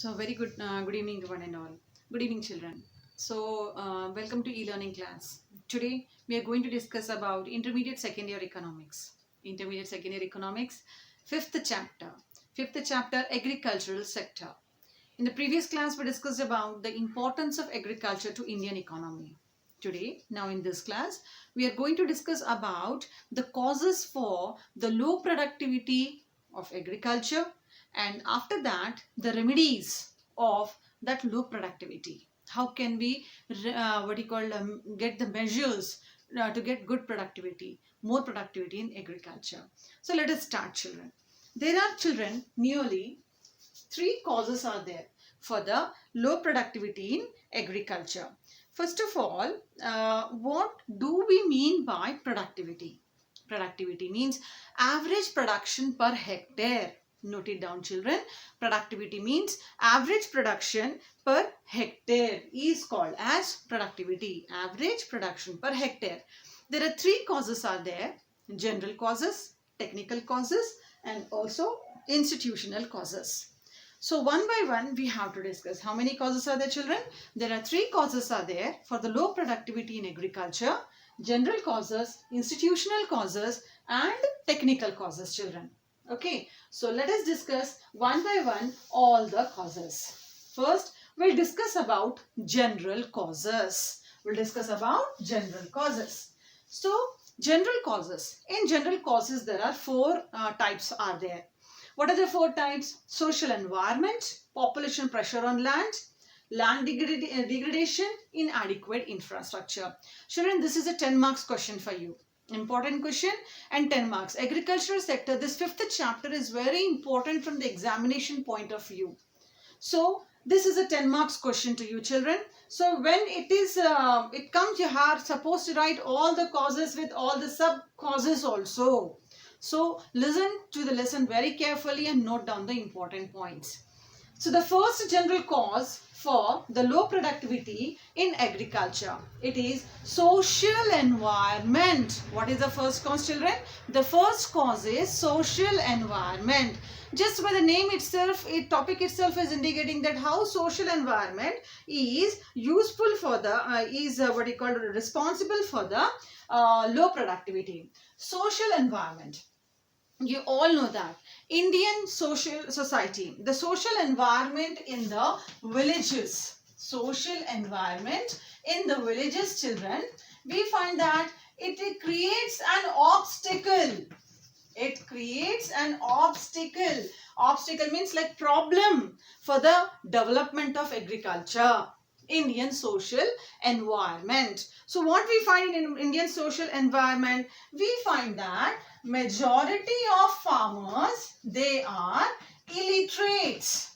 Good evening to one and all. Good evening, children. Welcome to e-learning class. Today we are going to discuss about intermediate second year economics. Intermediate second year economics, fifth chapter. Fifth chapter, agricultural sector. In the previous class, we discussed about the importance of agriculture to Indian economy. Today, now in this class, we are going to discuss about the causes for the low productivity of agriculture, and after that the remedies of that low productivity. How can we get the measures to get good productivity, more productivity in agriculture. So let us start, children. There are, children, nearly three causes are there for the low productivity in agriculture. First of all, what do we mean by productivity? Productivity means average production per hectare. Note it down, children. Productivity means average production per hectare is called as productivity. Average production per hectare. There are three causes are there: general causes, technical causes, and also institutional causes. So one by one we have to discuss. How many causes are there, children? There are three causes are there for the low productivity in agriculture: general causes, institutional causes, and technical causes, children. Okay, so let us discuss one by one all the causes. First, we'll discuss about general causes. We'll discuss about general causes. So, general causes. In general causes, there are four types are there. What are the four types? Social environment, population pressure on land degradation, inadequate infrastructure. Children, this is a 10 marks question for you. Important question and 10 marks. Agricultural sector, this fifth chapter is very important from the examination point of view. So this is a 10 marks question to you, children. So when it comes, you are supposed to write all the causes with all the sub causes also. So listen to the lesson very carefully and note down the important points. So the first general cause for the low productivity in agriculture, it is social environment. What is the first cause, children? The first cause is social environment. Just by the name itself, topic itself is indicating that how social environment is useful for the responsible for the low productivity. Social environment. You all know that Indian social society, the social environment in the villages, children, we find that it creates an obstacle. It creates an obstacle. Obstacle means like problem for the development of agriculture. Indian social environment. So what we find in Indian social environment, we find that majority of farmers, they are illiterates.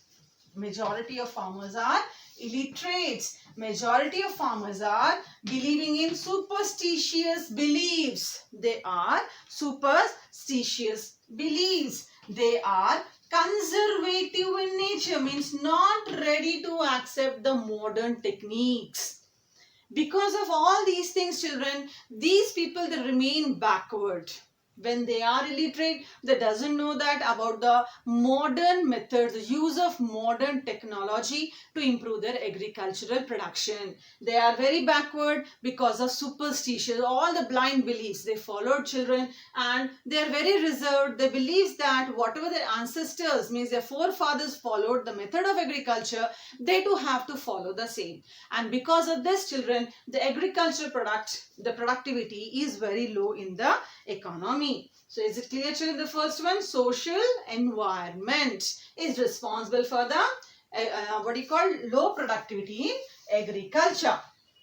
Majority of farmers are illiterates. Majority of farmers are believing in superstitious beliefs. They are superstitious beliefs. They are conservative in nature, means not ready to accept the modern techniques. Because of all these things, children, these people, they remain backward. When they are illiterate, they doesn't know that about the modern methods, the use of modern technology to improve their agricultural production. They are very backward because of superstition, all the blind beliefs they followed, children, and they are very reserved. They believe that whatever their ancestors, means their forefathers followed the method of agriculture, they too have to follow the same. And because of this, children, the agricultural the productivity is very low in the economy. So is it clear, children? The first one, social environment, is responsible for the low productivity in agriculture.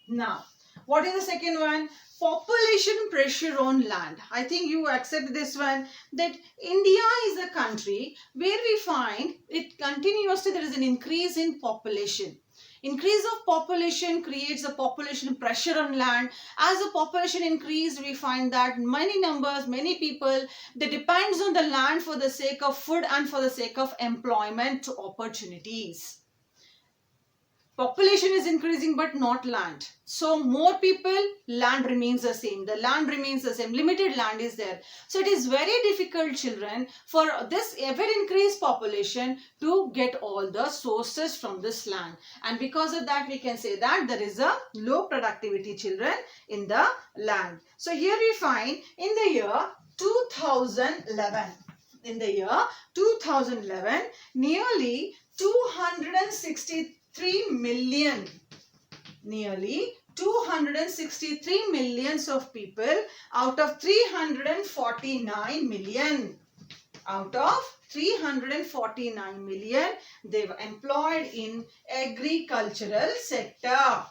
Now, what is the second one? Population pressure on land. I think you accept this one, that India is a country where we find it continuously there is an increase in population. Increase of population creates a population pressure on land. As the population increase, we find that many people, they depends on the land for the sake of food and for the sake of employment opportunities. Population is increasing but not land. So more people, land remains the same. The land remains the same. Limited land is there. So it is very difficult, children, for this ever increased population to get all the sources from this land. And because of that, we can say that there is a low productivity, children, in the land. So here we find in the year 2011. In the year 2011, nearly 263 million, nearly 263 millions of people out of 349 million, out of 349 million, they were employed in agricultural sector.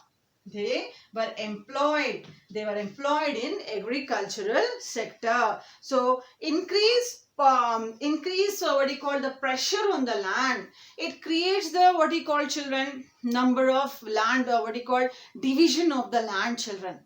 They were employed in agricultural sector. So increase what you call the pressure on the land. It creates the what you call, children, number of land, what you call division of the land, children.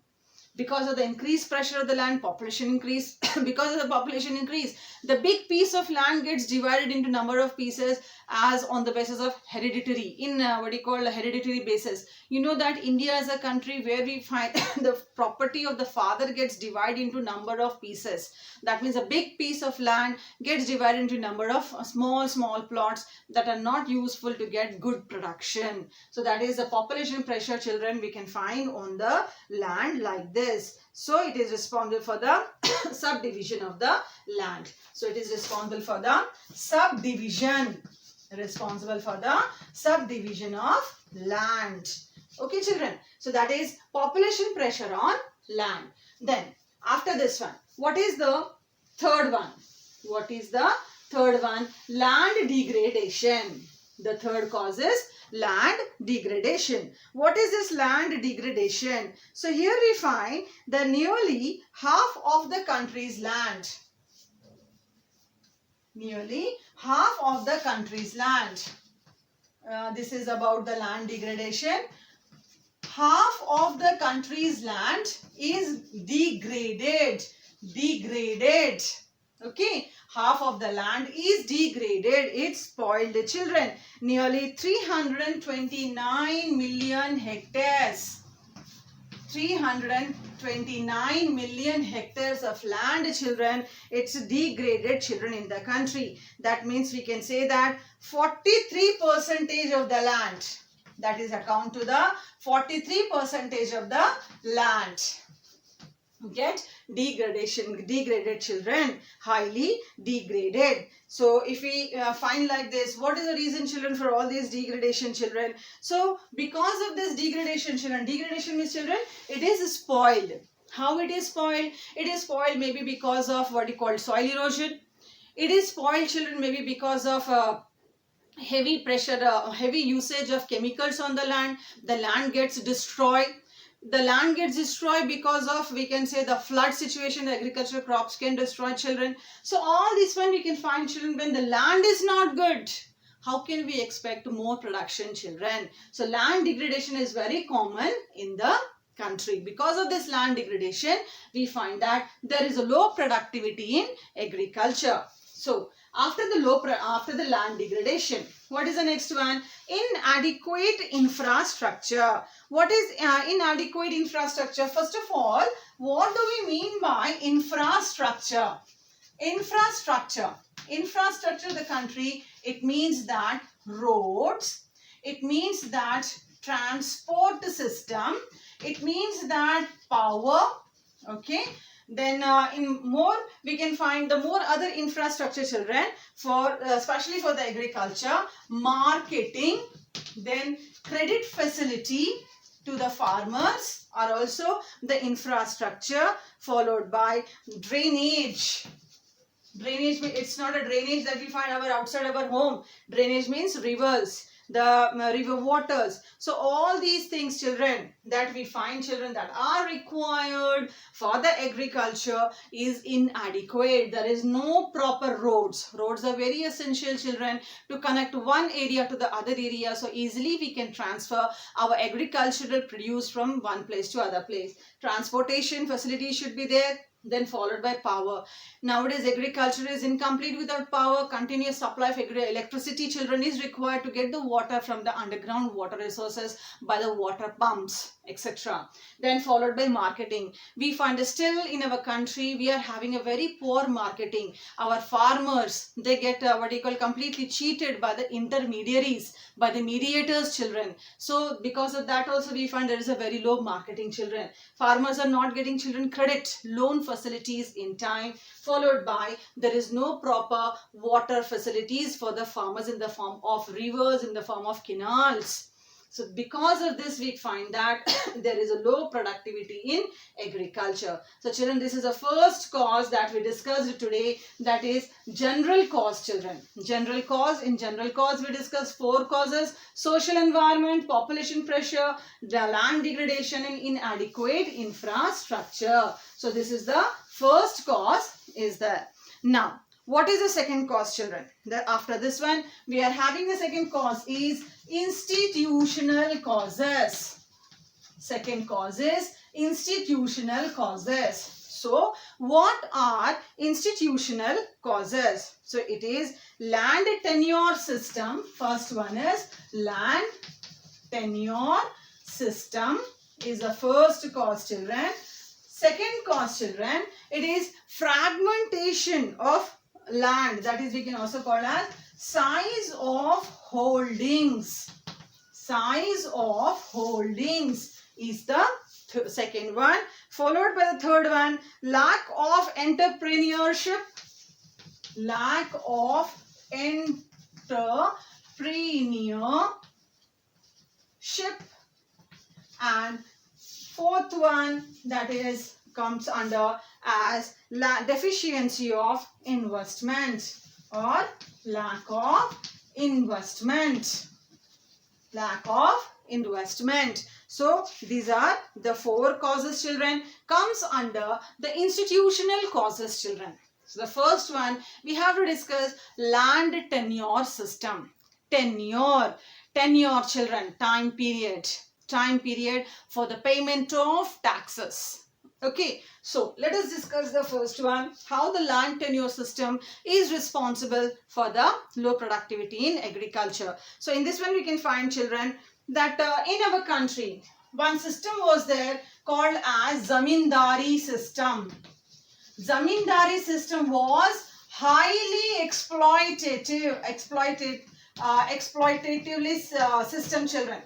Because of the increased pressure of the land, population increase. Because of the population increase, the big piece of land gets divided into number of pieces as on the basis of hereditary, in what you call a hereditary basis. You know that India is a country where we find the property of the father gets divided into number of pieces. That means a big piece of land gets divided into number of small plots that are not useful to get good production. So that is the population pressure, children, we can find on the land like this. So it is responsible for the subdivision of the land. So it is responsible for the subdivision. Responsible for the subdivision of land. Okay, children. So that is population pressure on land. Then after this one, what is the third one? What is the third one? Land degradation. The third cause is land degradation. What is this land degradation? So here we find that nearly half of the country's land. Nearly half of the country's land. This is about the land degradation. Half of the country's land is degraded. Degraded. Okay. Half of the land is degraded. It's spoiled, children. Nearly 329 million hectares. 329 million hectares of land, children. It's degraded, children, in the country. That means we can say that 43% of the land. That is account to the 43% of the land. Get degradation, degraded, children, highly degraded. So if we find like this, what is the reason, children, for all these degradation, children? So because of this degradation, children, degradation means, children, it is spoiled. How it is spoiled? It is spoiled maybe because of what you call soil erosion. It is spoiled, children, maybe because of heavy pressure, heavy usage of chemicals on the land. The land gets destroyed. The land gets destroyed because of, we can say, the flood situation. The agricultural crops can destroy, children. So all this one we can find, children, when the land is not good, how can we expect more production, children? So land degradation is very common in the country. Because of this land degradation, we find that there is a low productivity in agriculture. So after the land degradation, what is the next one? Inadequate infrastructure. What is inadequate infrastructure? First of all, what do we mean by infrastructure? Infrastructure of the country, it means that roads, it means that transport system, it means that power, okay. Then we can find the more other infrastructure, children, for especially for the agriculture, marketing, then credit facility to the farmers are also the infrastructure, followed by drainage. Drainage, it's not a drainage that we find outside our home. Drainage means rivers, the river waters. So all these things, children, that we find, children, that are required for the agriculture is inadequate. There is no proper roads. Roads are very essential, children, to connect one area to the other area. So easily we can transfer our agricultural produce from one place to other place. Transportation facilities should be there. then followed by power. Nowadays, agriculture is incomplete without power. Continuous supply of electricity, children, is required to get the water from the underground water resources by the water pumps, etc. Then followed by marketing. We find that still in our country, we are having a very poor marketing. Our farmers, they get what you call completely cheated by the intermediaries, by the mediators, children. So because of that also we find there is a very low marketing, children. Farmers are not getting, children, credit, loan facilities in time, followed by there is no proper water facilities for the farmers in the form of rivers, in the form of canals. So because of this we find that there is a low productivity in agriculture. So children, this is the first cause that we discussed today, that is general cause, children. General cause. In general cause we discussed 4 causes: social environment, population pressure, the land degradation, and inadequate infrastructure. So this is the first cause is there. Now what is the second cause, children? After this one we are having the second cause is institutional causes. Second cause is institutional causes. So what are institutional causes? So it is land tenure system. First one is land tenure system is the first cause, children. Second cause, children, it is fragmentation of land, that is we can also call as size of holdings. Size of holdings is the second one, followed by the third one, lack of entrepreneurship. Lack of entrepreneurship. And fourth one, that is comes under as deficiency of investment or lack of investment. Lack of investment. So these are the 4 causes, children, comes under the institutional causes, children. So the first one we have to discuss land tenure system. Tenure, children, time period. Time period for the payment of taxes. Okay, so let us discuss the first one, how the land tenure system is responsible for the low productivity in agriculture. So in this one we can find, children, that in our country one system was there called as zamindari system. Zamindari system was highly exploitatively system, children.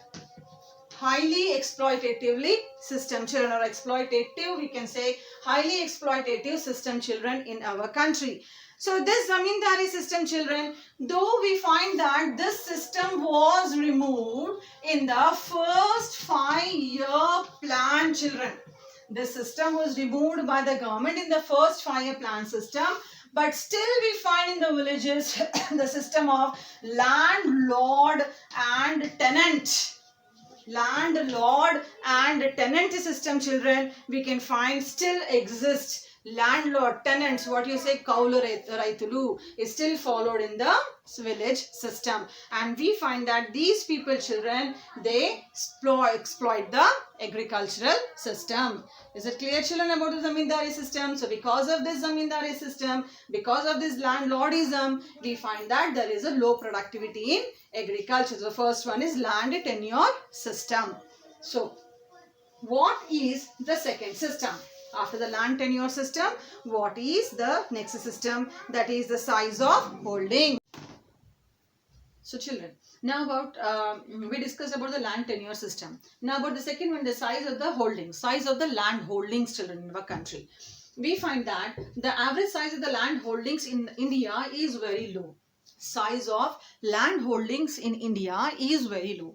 Highly exploitatively system, children, or exploitative, we can say highly exploitative system, children, in our country. So this zamindari system, children, though we find that this system was removed in the first 5-year plan, children. This system was removed by the government in the first 5-year plan system, but still we find in the villages the system of landlord and tenant. Landlord and tenant system, children, we can find still exists. Landlord, tenants, what you say, kaulu raitulu, is still followed in the village system. And we find that these people, children, they exploit the agricultural system. Is it clear, children, about the zamindari system? So because of this zamindari system, because of this landlordism, we find that there is a low productivity in agriculture. So the first one is land tenure system. So what is the second system? After the land tenure system, what is the next system? That is the size of holding. So children, now about we discussed about the land tenure system. Now about the second one, the size of the holdings, size of the land holdings, children, in our country. We find that the average size of the land holdings in India is very low. Size of land holdings in India is very low.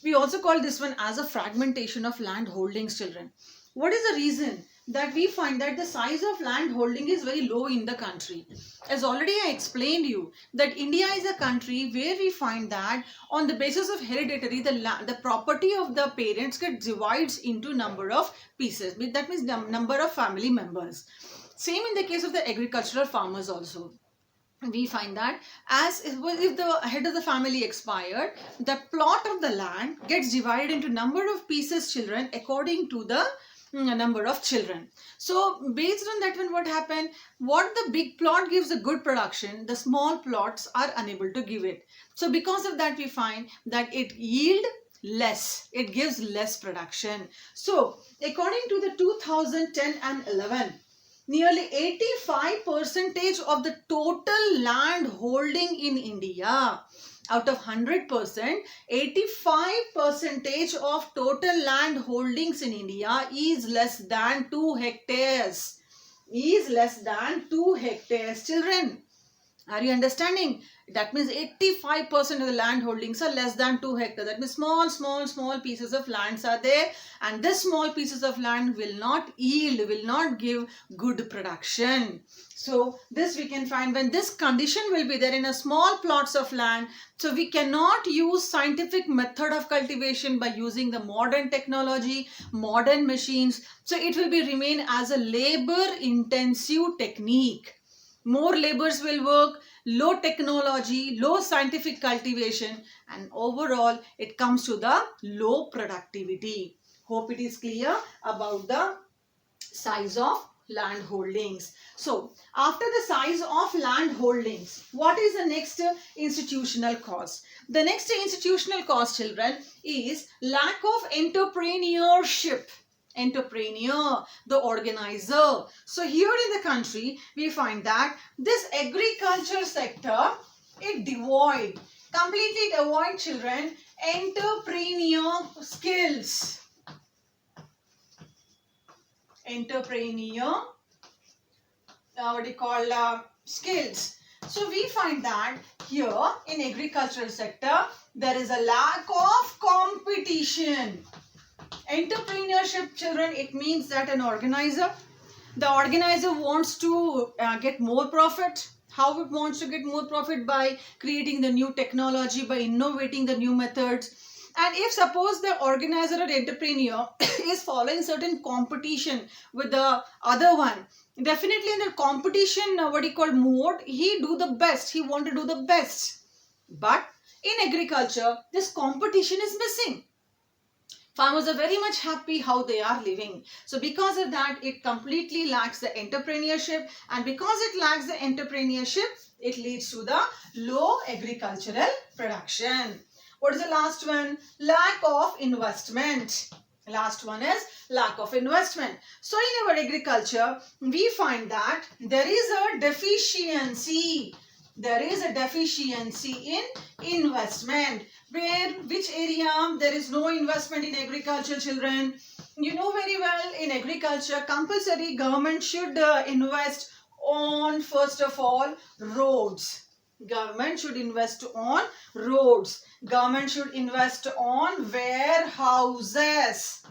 We also call this one as a fragmentation of land holdings, children. What is the reason that we find that the size of land holding is very low in the country? As already I explained you that India is a country where we find that on the basis of hereditary, the property of the parents gets divides into number of pieces. That means the number of family members. Same in the case of the agricultural farmers also. We find that as if the head of the family expired, the plot of the land gets divided into number of pieces, children, according to the number of children. So based on that one, what happened? What the big plot gives a good production, the small plots are unable to give it. So because of that, we find that it yield less, it gives less production. So according to the 2010 and 11, nearly 85% of the total land holding in India, out of 100%, 85% of total land holdings in India is less than 2 hectares. Is less than 2 hectares. Children, are you understanding? That means 85% of the land holdings are less than 2 hectares. That means small pieces of lands are there, and this small pieces of land will not yield, will not give good production. So this we can find when this condition will be there in a small plots of land. So we cannot use scientific method of cultivation by using the modern technology, modern machines. So it will be remain as a labor intensive technique. More laborers will work, low technology, low scientific cultivation, and overall it comes to the low productivity. Hope it is clear about the size of land holdings. So after the size of land holdings, what is the next institutional cause? The next institutional cause, children, is lack of entrepreneurship. Entrepreneur, the organizer. So here in the country, we find that this agriculture sector, it devoid, completely devoid, children, entrepreneur skills. Entrepreneur, what do you call, skills. So we find that here in agricultural sector, there is a lack of competition. Entrepreneurship, children, it means that the organizer wants to get more profit. How it wants to get more profit? By creating the new technology, by innovating the new methods. And if suppose the organizer or entrepreneur is following certain competition with the other one, definitely in the competition, what he called mode, he do the best. He want to do the best. But in agriculture, this competition is missing. Farmers are very much happy how they are living. So because of that, it completely lacks the entrepreneurship. And because it lacks the entrepreneurship, it leads to the low agricultural production. What is the last one? Lack of investment. Last one is lack of investment. So in our agriculture, we find that there is a deficiency. There is a deficiency in investment. Which area there is no investment in agriculture, children? You know very well, in agriculture, compulsory government should invest on, first of all, roads. Government should invest on roads. Government should invest on warehouses.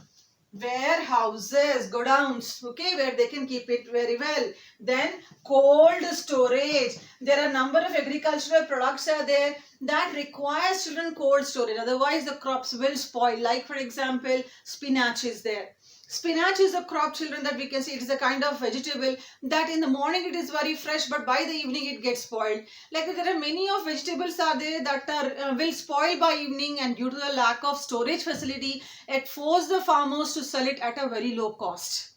Warehouses, godowns, okay, where they can keep it very well. Then cold storage. There are number of agricultural products are there that requires, children, cold storage. Otherwise the crops will spoil. Like for example, spinach is there. Spinach is a crop, children, that we can see. It is a kind of vegetable that in the morning it is very fresh, but by the evening it gets spoiled. Like there are many of vegetables are there that are will spoil by evening, and due to the lack of storage facility, it forces the farmers to sell it at a very low cost.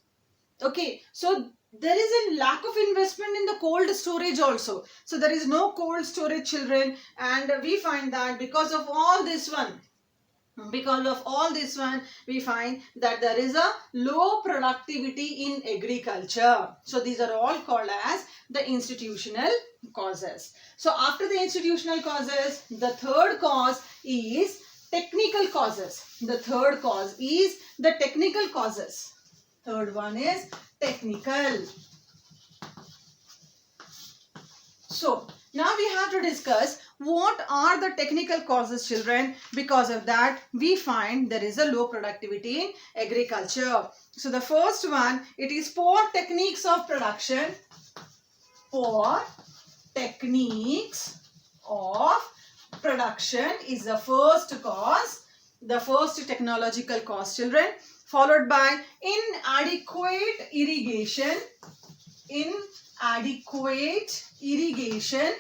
Okay, so there is a lack of investment in the cold storage also. So there is no cold storage, children, and we find that because of all this one, we find that there is a low productivity in agriculture. So these are all called as the institutional causes. So after the institutional causes, the third cause is technical causes. The third cause is the technical causes. Third one is technical. So now we have to discuss what are the technical causes, children. Because of that, we find there is a low productivity in agriculture. So the first one, it is poor techniques of production. Poor techniques of production is the first cause, the first technological cause, children, followed by inadequate irrigation. Inadequate irrigation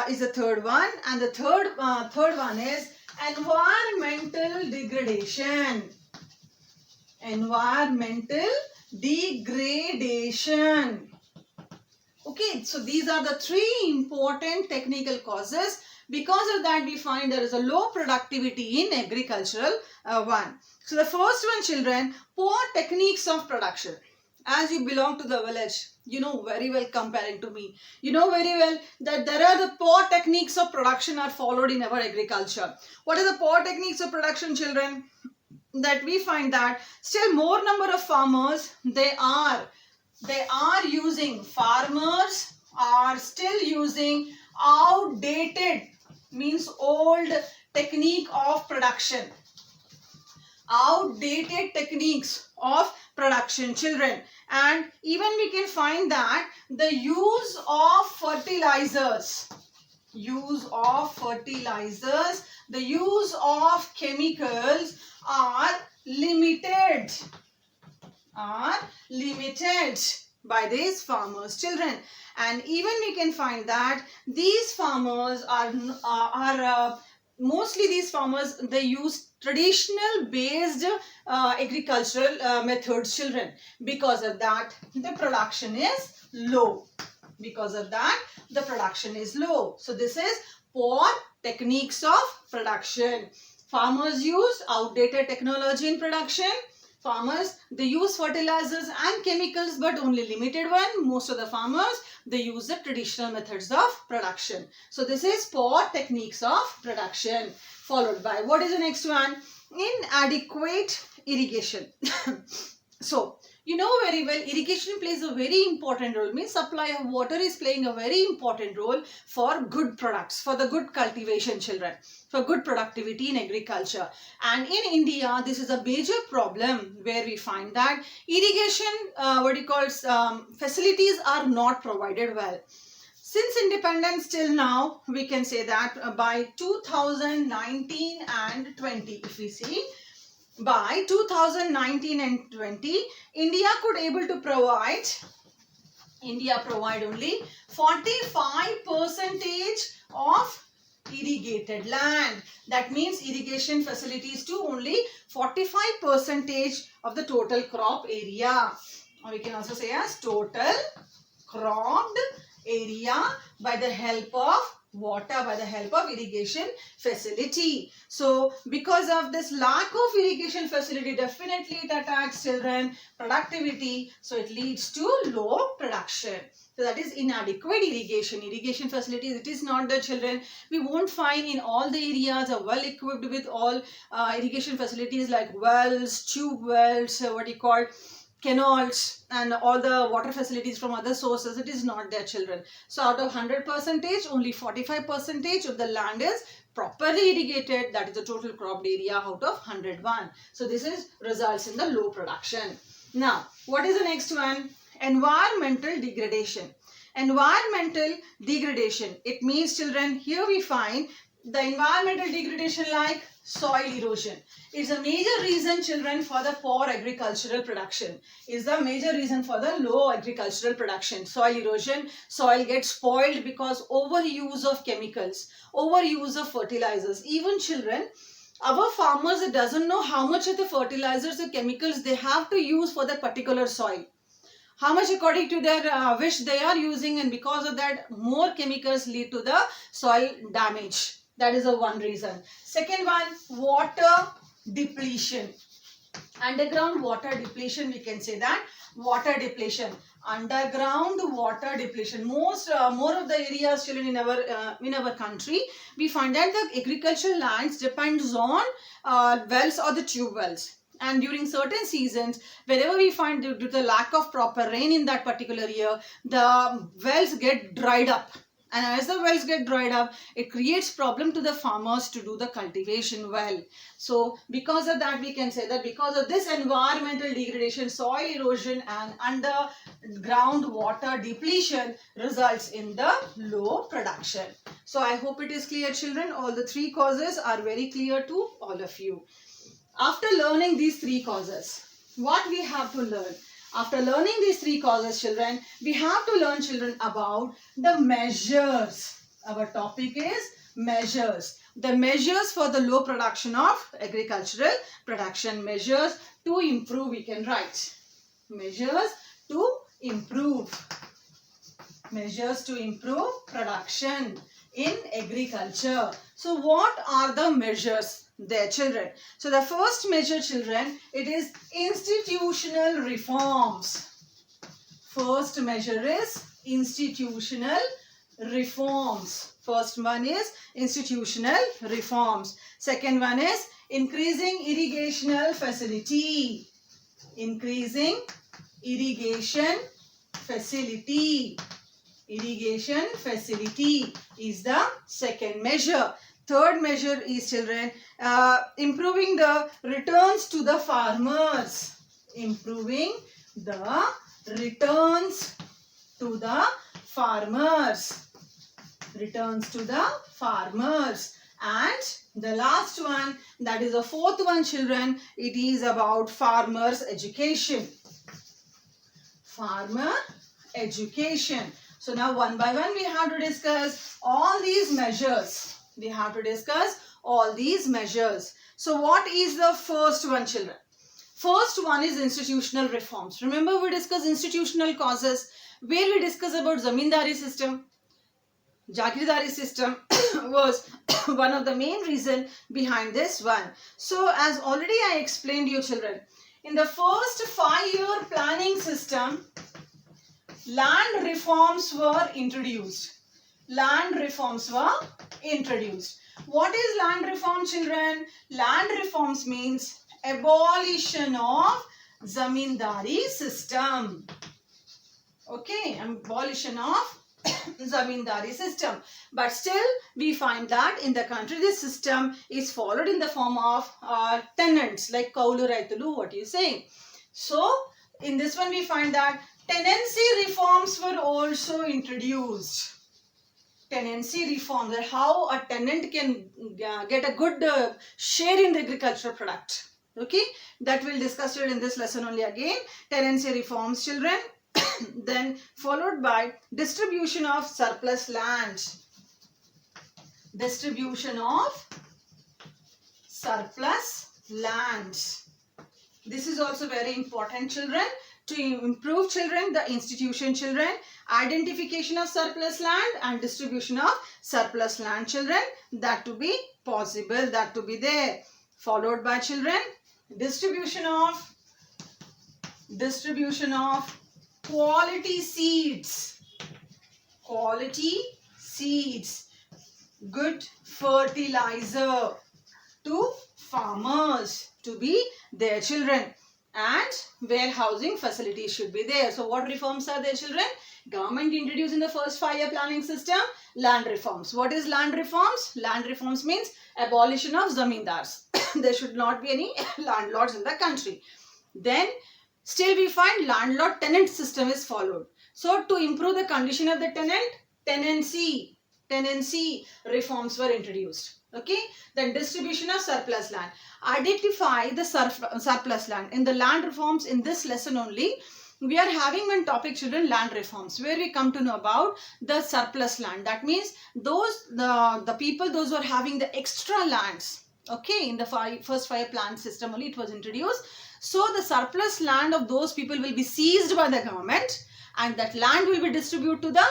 is the third one, and the third one is Environmental degradation. Environmental degradation. Okay, so these are the three important technical causes. Because of that, we find there is a low productivity in agricultural one. So the first one, children, poor techniques of production. As you belong to the village, you know very well, comparing to me, you know very well that there are the poor techniques of production are followed in our agriculture. What are the poor techniques of production, children? That we find that still more number of farmers, farmers are still using outdated, means old technique of production. Outdated techniques of production, children. And even we can find that the use of fertilizers, the use of chemicals are limited by these farmers, children. And even we can find that these farmers mostly these farmers, they use traditional based agricultural methods, children. Because of that, the production is low. So this is poor techniques of production. Farmers use outdated technology in production. Farmers, they use fertilizers and chemicals, but only limited one. Most of the farmers, they use the traditional methods of production. So this is poor techniques of production. Followed by, what is the next one? Inadequate irrigation. So, you know very well, irrigation plays a very important role. Means supply of water is playing a very important role for good products, for the good cultivation, children, for good productivity in agriculture. And in India, this is a major problem where we find that irrigation, facilities are not provided well. Since independence till now, we can say that by 2019 and 20, if we see, by 2019 and 20, India provide only 45% of irrigated land. That means irrigation facilities to only 45% of the total crop area. Or we can also say as total cropped area by the help of water, by the help of irrigation facility. So because of this lack of irrigation facility, definitely it attacks children productivity, so it leads to low production. So that is inadequate irrigation facilities. It is not the children, we won't find in all the areas are well equipped with all irrigation facilities like wells, tube wells, canals, and all the water facilities from other sources. It is not their, children. So out of 100%, only 45% of the land is properly irrigated. That is the total cropped area out of 101. So this results in the low production. Now, what is the next one? Environmental degradation. Environmental degradation. It means, children, here we find the environmental degradation like soil erosion. It's a major reason, children, for the poor agricultural production. Is the major reason for the low agricultural production. Soil erosion, soil gets spoiled because overuse of chemicals, overuse of fertilizers. Even, children, our farmers, it doesn't know how much of the fertilizers or chemicals they have to use for that particular soil. How much according to their wish they are using, and because of that more chemicals lead to the soil damage. That is the one reason. Second one, water depletion. Underground water depletion, we can say that. Water depletion. Underground water depletion. More of the areas, children, in our country, we find that the agricultural lands depends on wells or the tube wells. And during certain seasons, wherever we find due to the lack of proper rain in that particular year, the wells get dried up. And as the wells get dried up, it creates problem to the farmers to do the cultivation well. So because of that, we can say that because of this environmental degradation, soil erosion and underground water depletion results in the low production. So I hope it is clear, children. All the three causes are very clear to all of you. After learning these three causes, what we have to learn? After learning these three causes, children, we have to learn, children, about the measures. Our topic is measures. The measures for the low production of agricultural production. Measures to improve, we can write. Measures to improve. Measures to improve production in agriculture. So what are the measures there, children? So the first measure, children, it is institutional reforms. First measure is institutional reforms. First one is institutional reforms. Second one is increasing irrigational facility. Increasing irrigation facility. Irrigation facility is the second measure. Third measure is, children, improving the returns to the farmers. Improving the returns to the farmers. Returns to the farmers. And the last one, that is the fourth one, children, it is about farmers' education. Farmer education. So now one by one we have to discuss all these measures. We have to discuss all these measures. So what is the first one, children? First one is institutional reforms. Remember, we discussed institutional causes where we discussed about zamindari system. Jagirdari system was one of the main reason behind this one. So as already I explained you, children, in the first 5-year planning system, land reforms were introduced. Land reforms were introduced. What is land reform, children? Land reforms means abolition of zamindari system. Okay, abolition of zamindari system. But still we find that in the country this system is followed in the form of tenants, like kaulu raitulu, what you say. So in this one we find that tenancy reforms were also introduced. Tenancy reform, that how a tenant can get a good share in the agricultural product. Okay, that we'll discuss it in this lesson only again. Tenancy reforms, children. Then followed by distribution of surplus land. Distribution of surplus land. This is also very important, children, to improve, children, the institution, children. Identification of surplus land and distribution of surplus land, children, that to be possible, that to be there. Followed by, children, distribution of quality seeds. Quality seeds. Good fertilizer to farmers to be their, children. And warehousing facilities should be there. So what reforms are there, children? Government introduced in the first 5-year planning system land reforms. What is land reforms? Land reforms means abolition of zamindars. There should not be any landlords in the country. Then still we find landlord tenant system is followed. So to improve the condition of the tenant, tenancy reforms were introduced. Okay, then distribution of surplus land. Identify the surplus land. In the land reforms, in this lesson only, we are having one topic, children, land reforms, where we come to know about the surplus land. That means those the people, those who are having the extra lands. Okay, in the first 5-year plan system only it was introduced. So the surplus land of those people will be seized by the government, and that land will be distributed to the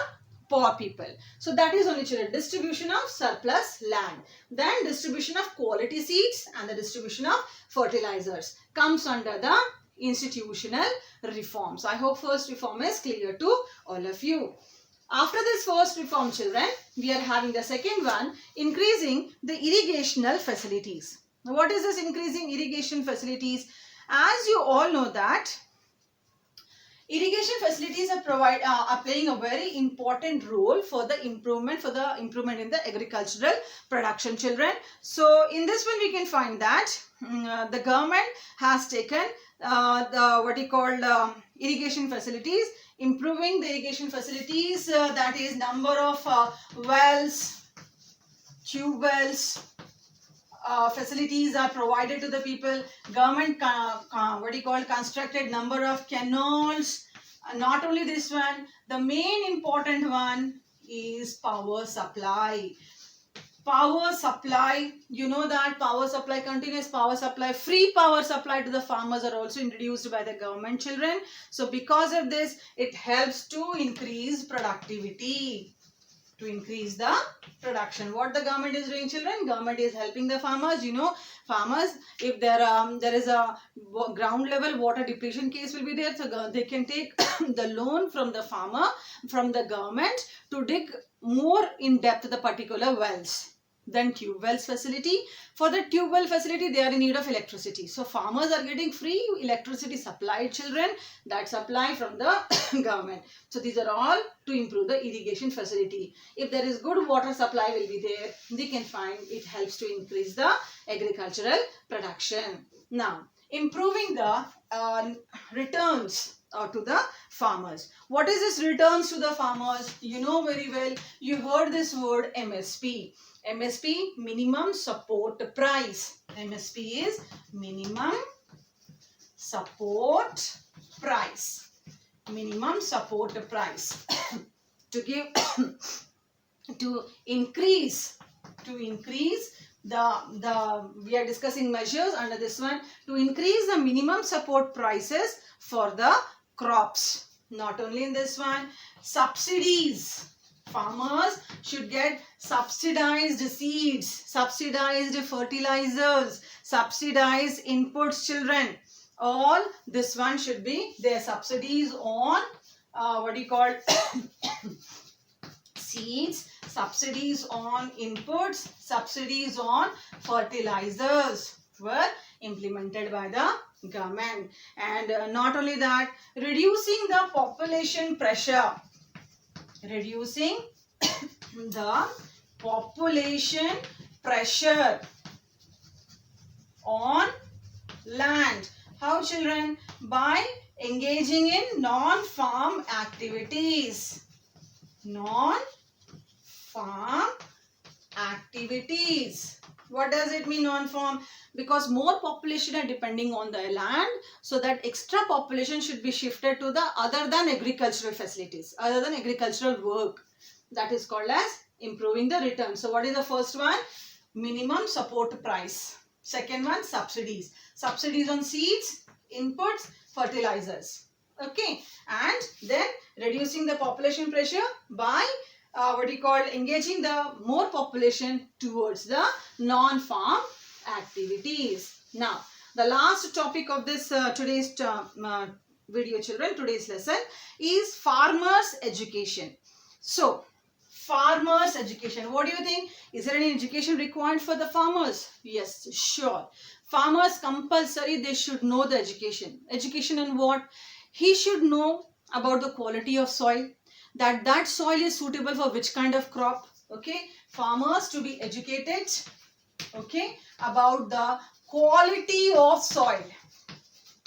poor people. So that is only, children, distribution of surplus land. Then distribution of quality seeds and the distribution of fertilizers comes under the institutional reforms. I hope first reform is clear to all of you. After this first reform, children, we are having the second one, increasing the irrigational facilities. Now, what is this increasing irrigation facilities? As you all know that irrigation facilities are playing a very important role for the improvement in the agricultural production, children. So in this one we can find that the government has taken irrigation facilities, improving the irrigation facilities, that is number of wells, tube wells, facilities are provided to the people. Government constructed number of canals. Not only this one, the main important one is power supply. Power supply, you know that power supply, continuous power supply, free power supply to the farmers are also introduced by the government, children. So because of this, it helps to increase productivity, to increase the production. What the government is doing, children? Government is helping the farmers. You know, farmers, if there is a ground level water depletion case will be there, so they can take the loan from the farmer, from the government, to dig more in depth the particular wells. Then tube wells facility. For the tube well facility, they are in need of electricity. So farmers are getting free electricity supplied, children, that supply from the government. So these are all to improve the irrigation facility. If there is good water supply will be there, they can find it helps to increase the agricultural production. Now, improving the returns to the farmers. What is this returns to the farmers? You know very well, you heard this word MSP. MSP, minimum support price. MSP is minimum support price. Minimum support price. To give, to increase the we are discussing measures under this one, to increase the minimum support prices for the crops. Not only in this one, subsidies. Farmers should get subsidized seeds, subsidized fertilizers, subsidized inputs, children. All this one should be their subsidies on seeds, subsidies on inputs, subsidies on fertilizers were implemented by the government. And not only that, reducing the population pressure. Reducing the population pressure on land. How, children? By engaging in non-farm activities. Non-farm activities. What does it mean, non-farm? Because more population are depending on the land, so that extra population should be shifted to the other than agricultural facilities, other than agricultural work. That is called as improving the return. So what is the first one? Minimum support price. Second one, subsidies. Subsidies on seeds, inputs, fertilizers. Okay. And then reducing the population pressure by engaging the more population towards the non-farm activities. Now, the last topic of this today's video, children, today's lesson is farmers' education. So, farmers' education. What do you think? Is there any education required for the farmers? Yes, sure. Farmers compulsory, they should know the education. Education in what? He should know about the quality of soil, that soil is suitable for which kind of crop. Okay, farmers to be educated, okay, about the quality of soil.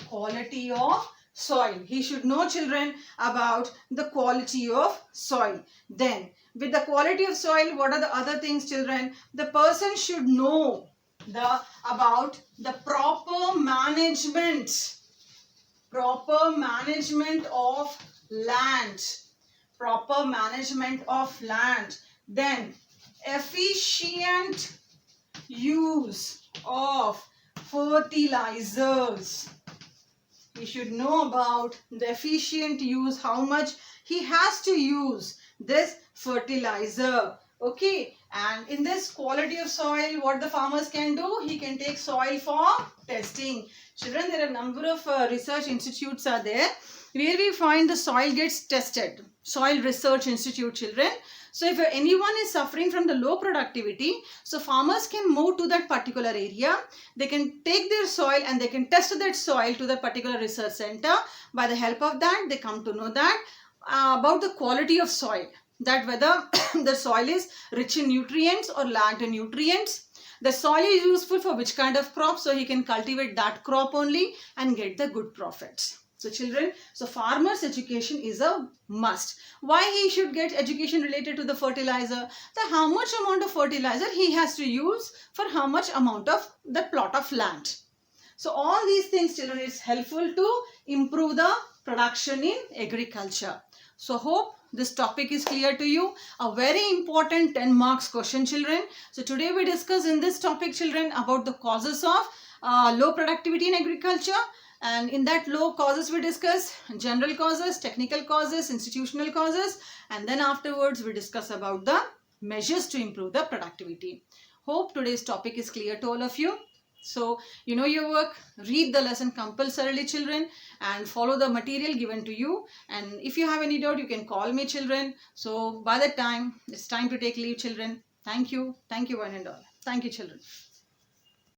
Quality of soil. He should know, children, about the quality of soil. Then, with the quality of soil, what are the other things, children? The person should know about the proper management. Proper management of land. Proper management of land. Then, efficient use of fertilizers. He should know about the efficient use, how much he has to use this fertilizer. Okay, and in this quality of soil, what the farmers can do, he can take soil for testing. Children, there are a number of research institutes are there where we find the soil gets tested. Soil Research Institute, children. So if anyone is suffering from the low productivity, so farmers can move to that particular area. They can take their soil and they can test that soil to the particular research center. By the help of that, they come to know that about the quality of soil, that whether the soil is rich in nutrients or lacked in nutrients. The soil is useful for which kind of crop, so he can cultivate that crop only and get the good profits. So children, so farmers' education is a must. Why he should get education related to the fertilizer? How much amount of fertilizer he has to use for how much amount of the plot of land. So all these things, children, is helpful to improve the production in agriculture. So hope this topic is clear to you. A very important 10 marks question, children. So today we discuss in this topic, children, about the causes of low productivity in agriculture. And in that low causes we discuss general causes, technical causes, institutional causes, and then afterwards we discuss about the measures to improve the productivity. Hope today's topic is clear to all of you. So you know your work, read the lesson compulsorily, children, and follow the material given to you. And if you have any doubt, you can call me, children. So by that time, it's time to take leave, children. Thank you one and all. Thank you, children.